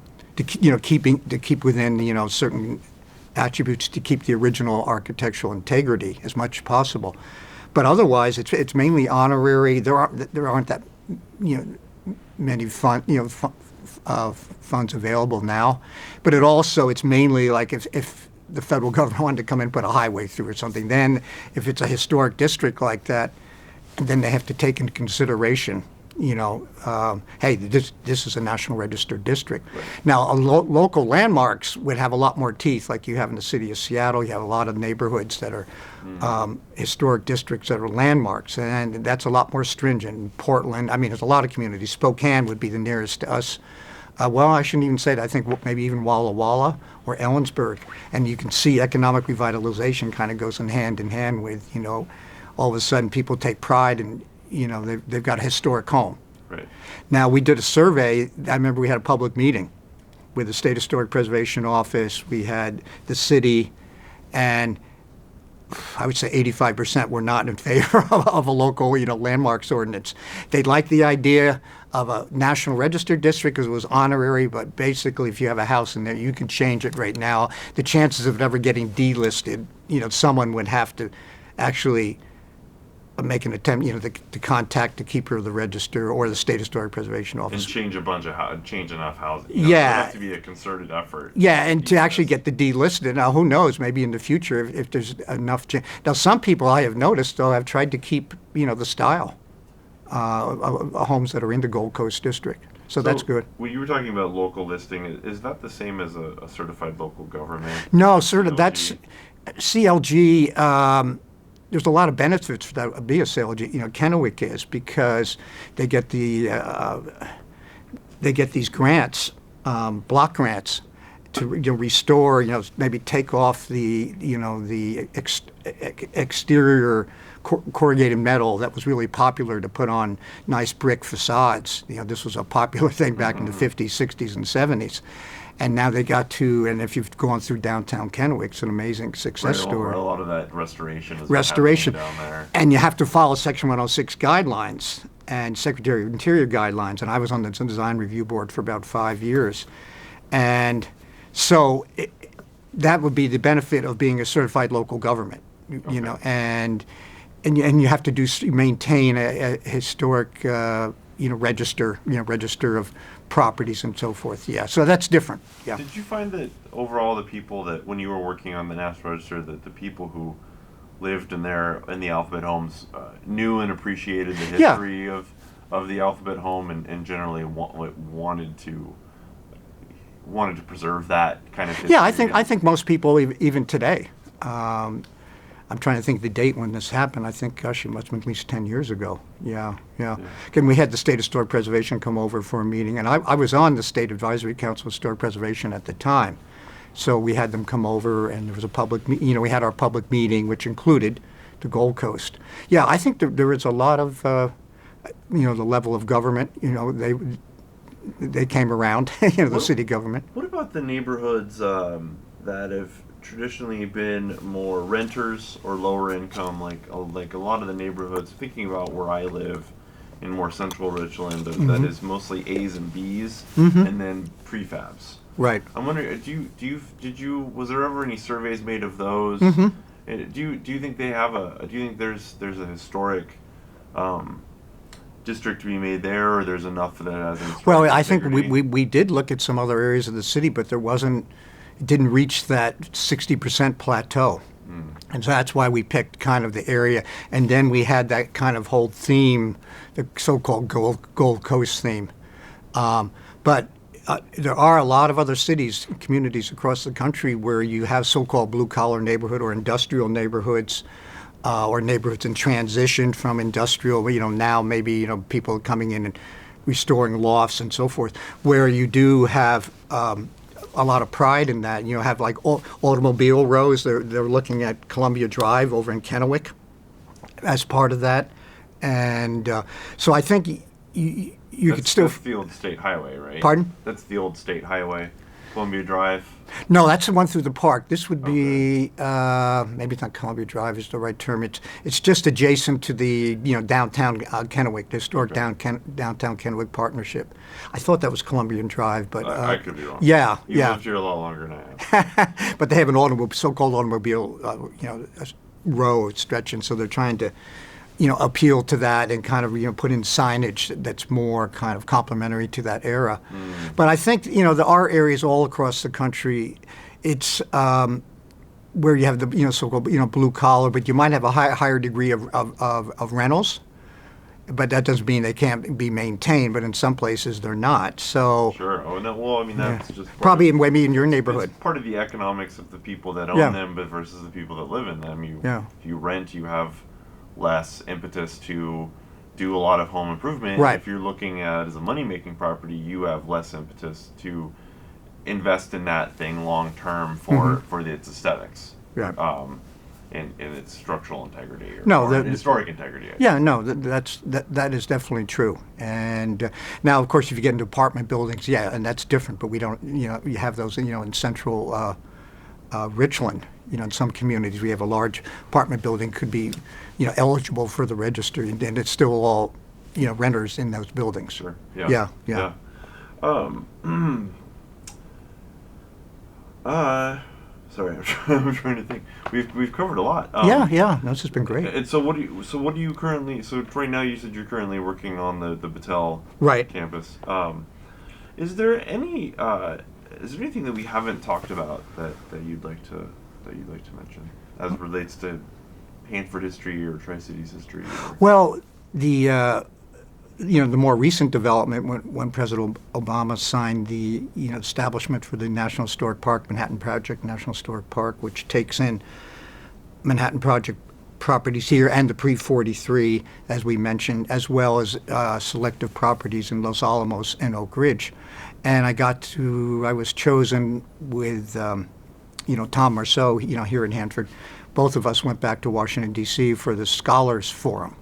keep within, certain attributes to keep the original architectural integrity as much as possible. But otherwise, it's mainly honorary. There aren't that, many funds available now, but it's mainly like if the federal government wanted to come in and put a highway through or something, then if it's a historic district like that, then they have to take into consideration, hey, this is a National Register district. Right. Now, local landmarks would have a lot more teeth, like you have in the city of Seattle. You have a lot of neighborhoods that are historic districts that are landmarks, and that's a lot more stringent. Portland, I mean, there's a lot of communities. Spokane would be the nearest to us. Well, I shouldn't even say that. I think maybe even Walla Walla or Ellensburg. And you can see economic revitalization kind of goes in hand with, all of a sudden people take pride in, they've got a historic home. Right. Now, we did a survey. I remember we had a public meeting with the State Historic Preservation Office. We had the city, and I would say 85% were not in favor of a local, landmarks ordinance. They liked the idea of a National Register district because it was honorary, but basically if you have a house in there, you can change it right now. The chances of it ever getting delisted, someone would have to actually make an attempt, to contact the keeper of the register or the State Historic Preservation Office. And change change enough housing. Yeah. It would have to be a concerted effort. Yeah, and to actually get the delisted. Now, who knows? Maybe in the future, if there's enough. Now, some people I have noticed, though, have tried to keep, the style of homes that are in the Gold Coast district. So that's good. When you were talking about local listing, is that the same as a certified local government? No, sort of. CLG? That's CLG. There's a lot of benefits for that be a CLG. Kennewick is because they get these grants, block grants, to restore. Maybe take off the exterior corrugated metal that was really popular to put on nice brick facades. This was a popular thing back in the 50s, 60s, and 70s. And now they got to, and if you've gone through downtown Kennewick, it's an amazing success story. A lot of that restoration is Restoration. down there. And you have to follow Section 106 guidelines and Secretary of Interior guidelines. And I was on the design review board for about 5 years. And so that would be the benefit of being a certified local government, and you have to maintain a historic, register of properties and so forth. Yeah, so that's different. Yeah. Did you find that overall the people that, when you were working on the National Register, that the people who lived in the Alphabet homes knew and appreciated the history of the Alphabet home and generally wanted to preserve that kind of history? Yeah, I think most people even today. I'm trying to think the date when this happened. I think, gosh, it must have been at least 10 years ago. Yeah. Again, we had the State Historic Preservation come over for a meeting, and I was on the State Advisory Council of Historic Preservation at the time. So we had them come over, and there was a public, we had our public meeting, which included the Gold Coast. Yeah, I think there is a lot of, the level of government, they came around, the city government. What about the neighborhoods that have traditionally been more renters or lower income, like a lot of the neighborhoods, thinking about where I live in more central Richland, that is mostly A's and B's, and then prefabs. Right. I'm wondering, was there ever any surveys made of those? Do you think they have do you think there's a historic district to be made there, or there's enough that has integrity? Well, I think we did look at some other areas of the city, but it didn't reach that 60% plateau. And so that's why we picked kind of the area. And then we had that kind of whole theme, the so-called Gold Coast theme. But there are a lot of other cities, communities across the country where you have so-called blue-collar neighborhood or industrial neighborhoods or neighborhoods in transition from industrial. Now maybe people coming in and restoring lofts and so forth, where you do have a lot of pride in that. Have like automobile rows. They're looking at Columbia Drive over in Kennewick as part of that, and so I think you could still. That's the old state highway, right? Pardon? That's the old state highway, Columbia Drive. No, that's the one through the park. This would be maybe it's not Columbia Drive is the right term. It's just adjacent to the downtown Kennewick, the historic downtown Kennewick partnership. I thought that was Columbia Drive, but I could be wrong. Yeah, You yeah. lived here a lot longer than I have. But they have an so-called automobile, row stretching, so they're trying to, appeal to that and kind of, put in signage that's more kind of complementary to that era. But I think, there are areas all across the country, it's where you have the, so-called, blue collar, but you might have a higher degree of rentals. But that doesn't mean they can't be maintained. But in some places they're not. So Sure. Oh no. Well, I mean that's just probably maybe in your neighborhood. It's part of the economics of the people that own them, but versus the people that live in them. If you rent, you have less impetus to do a lot of home improvement. Right. If you're looking at as a money-making property, you have less impetus to invest in that thing long term for its aesthetics. Yeah. In its structural integrity or historic integrity. Yeah, no, that is definitely true. And now, of course, if you get into apartment buildings, and that's different. But we don't, you have those, in central Richland. In some communities, we have a large apartment building could be, eligible for the register, and it's still all, renters in those buildings. Sure. Yeah. Sorry, I'm trying to think. We've covered a lot. No, this has been great. And so what do you currently? So right now you said you're currently working on the Battelle campus. Is there anything that we haven't talked about that you'd like to mention as it relates to Hanford history or Tri-Cities history? Well, the more recent development when President Obama signed the establishment for the National Historic Park, Manhattan Project National Historic Park, which takes in Manhattan Project properties here and the pre-43, as we mentioned, as well as selective properties in Los Alamos and Oak Ridge. And I was chosen with, Tom Marceau, here in Hanford. Both of us went back to Washington, D.C. for the Scholars Forum.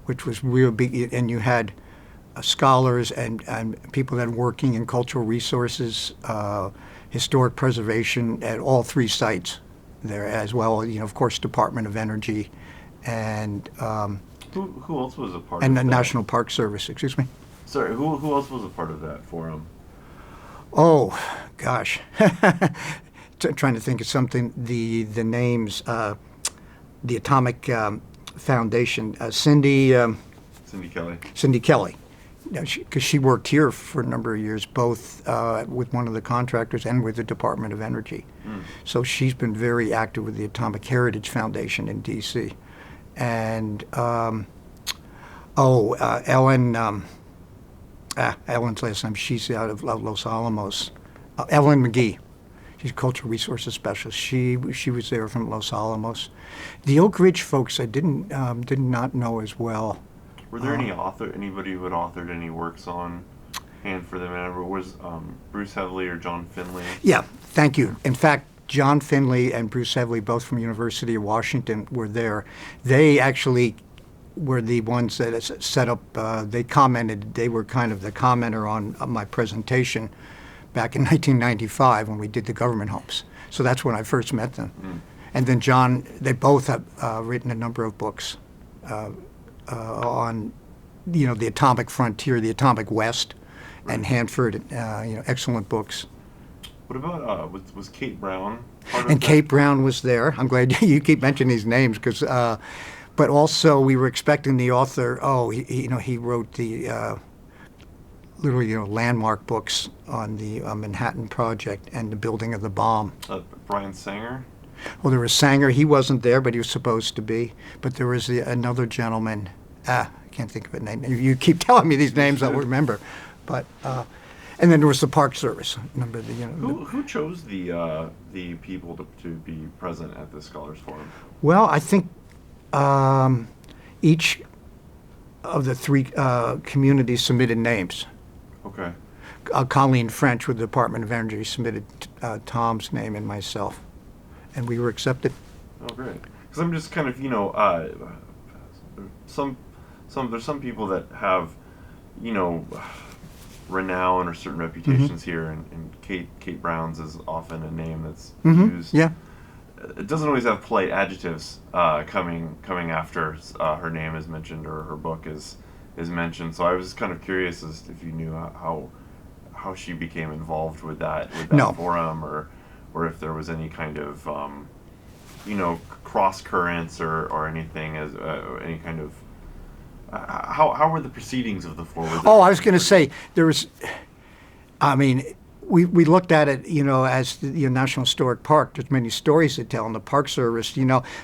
Which was real big, and you had scholars and people that are working in cultural resources, historic preservation at all three sites there, as well. Of course, Department of Energy, and who else was a part and of the that? National Park Service. Excuse me. Sorry, who else was a part of that forum? Oh, gosh, trying to think of something. The names, the Atomic Foundation, Cindy Kelly. Cindy Kelly, because she worked here for a number of years, both with one of the contractors and with the Department of Energy. So she's been very active with the Atomic Heritage Foundation in D.C. And Ellen's last name. She's out of Los Alamos. Evelyn McGee. She's a cultural resources specialist. She was there from Los Alamos. The Oak Ridge folks I did not know as well. Were there anybody who had authored any works on Hanford that matter? Was Bruce Heavley or John Finley? Yeah, thank you. In fact, John Finley and Bruce Heavley, both from University of Washington, were there. They actually were the ones that set up. They commented. They were kind of the commenter on my presentation back in 1995 when we did the government homes. So that's when I first met them. And then John, they both have written a number of books on, the atomic frontier, the atomic West, and Hanford, excellent books. What about, was Kate Brown part of And that? Kate Brown was there. I'm glad you keep mentioning these names, because, but also we were expecting the author, he wrote the, literally, landmark books on the Manhattan Project and the building of the bomb. Brian Sanger? Well, there was Sanger. He wasn't there, but he was supposed to be. But there was another gentleman. I can't think of his name. You keep telling me these names, I'll remember. But and then there was the Park Service. Remember the Who chose the people to be present at the Scholars Forum? Well, I think Each of the three communities submitted names. Okay. Colleen French with the Department of Energy submitted Tom's name and myself, and we were accepted. Oh, great. Because I'm just kind of, there's some people that have, renown or certain reputations here, and Kate Brown's is often a name that's used. Yeah. It doesn't always have polite adjectives coming after her name is mentioned or her book is mentioned. So I was just kind of curious as if you knew how she became involved with that No. forum, or if there was any kind of cross currents or anything as any kind of how were the proceedings of the forum? Oh, I was going to say there was. I mean, we looked at it, as the National Historic Park. There's many stories to tell in the Park Service.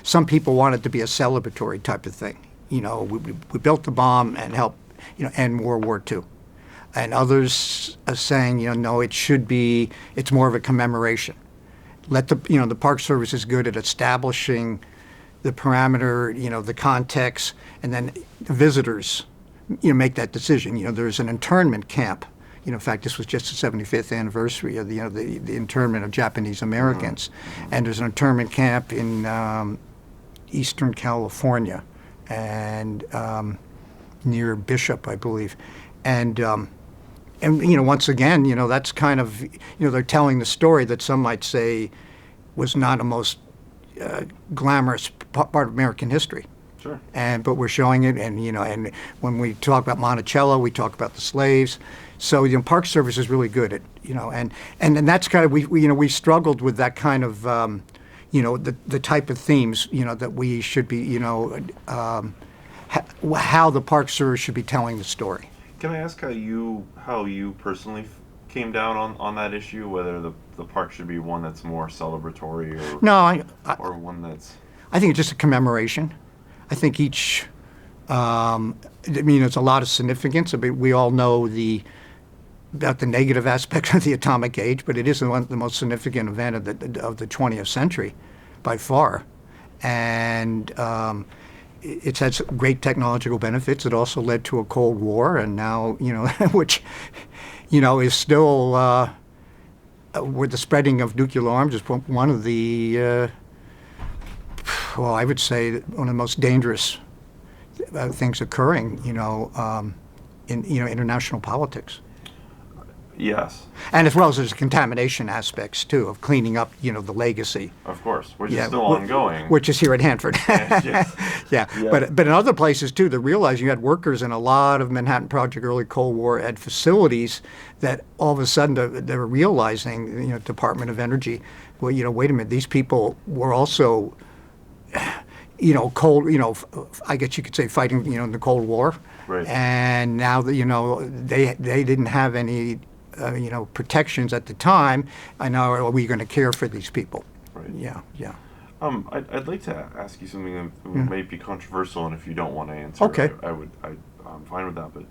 Some people want it to be a celebratory type of thing. We built the bomb and helped, end World War II. And others are saying, no, it should be. It's more of a commemoration. Let the Park Service is good at establishing the parameter, the context, and then the visitors, make that decision. There's an internment camp. In fact, this was just the 75th anniversary of the internment of Japanese Americans, and there's an internment camp in Eastern California, and near Bishop, I believe, and once again, that's kind of they're telling the story that some might say was not a most glamorous part of American history. Sure. But we're showing it, and and when we talk about Monticello, we talk about the slaves. So Park Service is really good at and that's kind of we struggled with that kind of the type of themes that we should be how the Park Service should be telling the story. Can I ask how you personally came down on that issue? Whether the park should be one that's more celebratory or one that's. I think it's just a commemoration. I think each. It's a lot of significance. I mean, we all know about the negative aspects of the atomic age, but it is the most significant event of the 20th century, by far, and it's had great technological benefits. It also led to a Cold War, and now which, is still with the spreading of nuclear arms is one of the I would say one of the most dangerous things occurring, in international politics. Yes. And as well as there's contamination aspects too of cleaning up, the legacy. Of course, which is still ongoing. Which is here at Hanford. Yes. Yeah. But in other places too, they realized you had workers in a lot of Manhattan Project early Cold War at facilities that all of a sudden they were realizing, Department of Energy, well, wait a minute, these people were also, cold, I guess you could say fighting, in the Cold War. Right. And now that, they didn't have any protections at the time. I know, are we going to care for these people? Right. Yeah. I'd like to ask you something that may be controversial, and if you don't want to answer, okay, I'm fine with that. But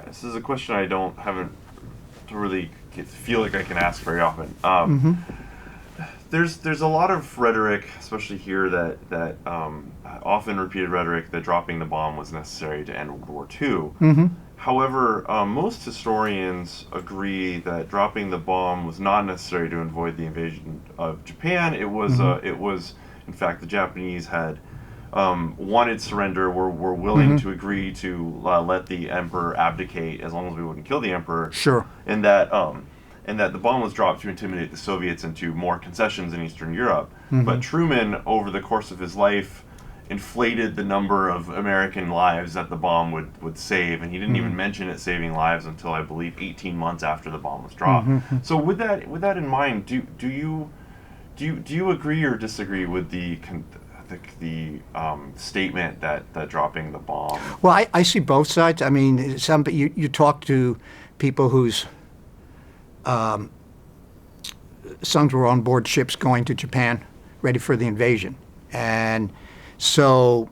this is a question I haven't really feel like I can ask very often. There's a lot of rhetoric, especially here, that often repeated rhetoric that dropping the bomb was necessary to end World War II. However, most historians agree that dropping the bomb was not necessary to avoid the invasion of Japan. It was, in fact, the Japanese had wanted surrender, were willing to agree to let the emperor abdicate as long as we wouldn't kill the emperor. Sure. And that the bomb was dropped to intimidate the Soviets into more concessions in Eastern Europe. But Truman, over the course of his life, inflated the number of American lives that the bomb would save, and he didn't even mention it saving lives until, I believe, 18 months after the bomb was dropped. So with that in mind, do you agree or disagree with the statement that dropping the bomb? Well, I see both sides. I mean, you talk to people whose sons were on board ships going to Japan, ready for the invasion, and so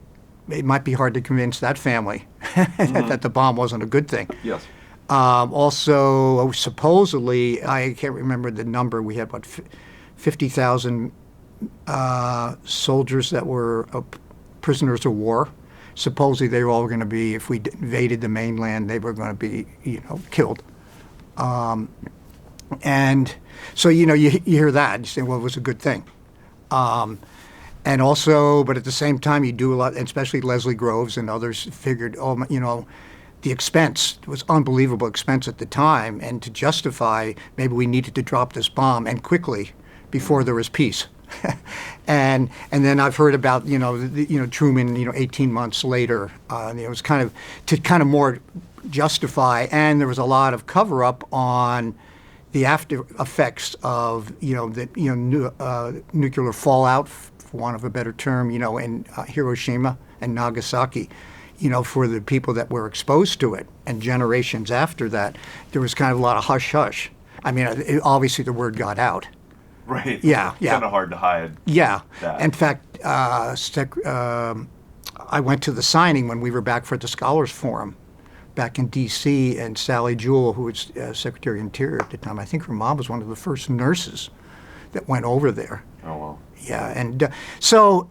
it might be hard to convince that family that the bomb wasn't a good thing. Yes. Also, supposedly, I can't remember the number. We had 50,000 soldiers that were prisoners of war. Supposedly they were all going to be, if we invaded the mainland, they were going to be, killed. And so, you hear that, you say, well, it was a good thing. And also, but at the same time, you do a lot, especially Leslie Groves and others figured, the expense was unbelievable expense at the time, and to justify, maybe we needed to drop this bomb and quickly before there was peace. and then I've heard about Truman 18 months later. It was kind of more justify, and there was a lot of cover up on the after effects of nuclear fallout, for want of a better term, in Hiroshima and Nagasaki. For the people that were exposed to it, and generations after that, there was kind of a lot of hush hush. I mean, obviously the word got out. Right. Yeah. It's kind of hard to hide. Yeah. That. In fact, I went to the signing when we were back for the Scholars Forum back in D.C., and Sally Jewell, who was Secretary of Interior at the time, I think her mom was one of the first nurses that went over there. Oh, wow. Yeah, and so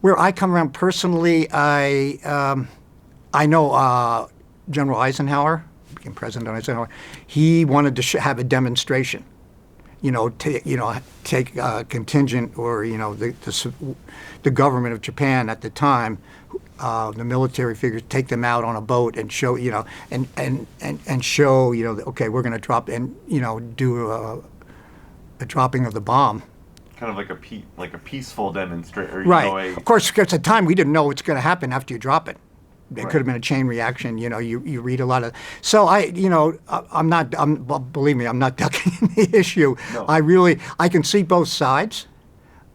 where I come around personally, I know General Eisenhower, became President Eisenhower. He wanted to have a demonstration, take a contingent, or the government of Japan at the time, the military figures, take them out on a boat and show, and show, okay, we're going to drop and do a dropping of the bomb. Kind of like a peaceful demonstration. Right. Of course, at the time, we didn't know what's going to happen after you drop it. It Right. could have been a chain reaction. You read a lot of. So believe me, I'm not ducking the issue. No. I can see both sides.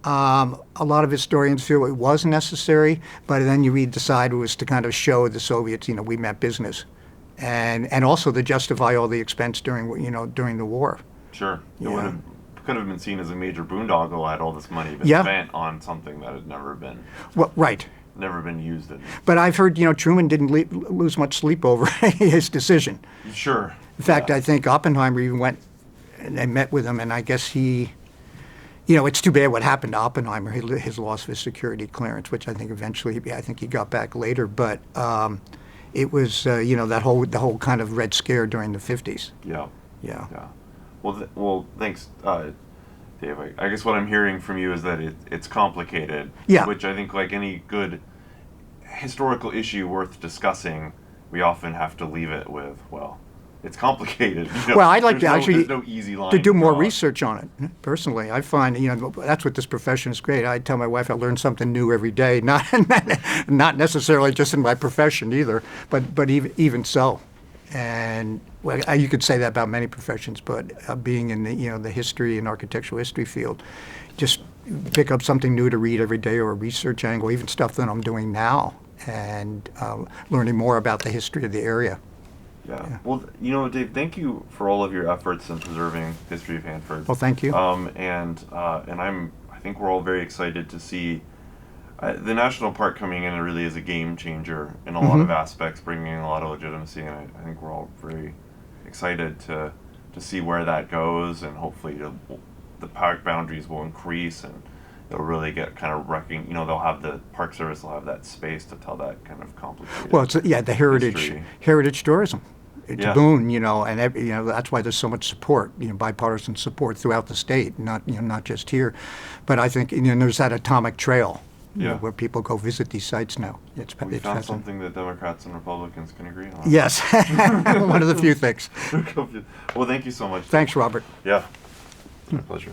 A lot of historians feel it was necessary, but then you read the side was to kind of show the Soviets, we meant business, and also to justify all the expense during the war. Sure. Yeah. Could have been seen as a major boondoggle had all this money been Yeah. spent on something that had never been Right. used in. But I've heard, Truman didn't lose much sleep over his decision. Sure. In fact, Yeah. I think Oppenheimer even went and they met with him, and I guess he, it's too bad what happened to Oppenheimer, his loss of his security clearance, which I think eventually, I think he got back later. But it was, the whole kind of Red Scare during the 50s. Yeah. Yeah. Yeah. Well, thanks, Dave. I guess what I'm hearing from you is that it's complicated. Yeah. Which I think, like any good historical issue worth discussing, we often have to leave it with, well, it's complicated. Well, I'd like to actually there's no easy line to do more draw. research on it. Personally, I find that's what this profession is great. I tell my wife I learn something new every day. Not necessarily just in my profession either, but even so. And you could say that about many professions, but being in the history and architectural history field, just pick up something new to read every day, or a research angle, even stuff that I'm doing now, and learning more about the history of the area. Yeah. Well, Dave, thank you for all of your efforts in preserving the history of Hanford. Well, thank you. And I think we're all very excited to see the national park coming in. It really is a game changer in a lot of aspects, bringing a lot of legitimacy, and I think we're all very excited to see where that goes, and hopefully the park boundaries will increase, and they'll really get kind of wrecking. They'll have the Park Service will have that space to tell that kind of complicated. Well, it's the heritage tourism. It's Yeah. a boon, and that's why there's so much support, bipartisan support throughout the state, not just here. But I think there's that atomic trail, Yeah. where people go visit these sites now. We It's found fascinating. something that Democrats and Republicans can agree on. Yes, one of the few things. Well, thank you so much. Thanks, Robert. Yeah, it's my pleasure.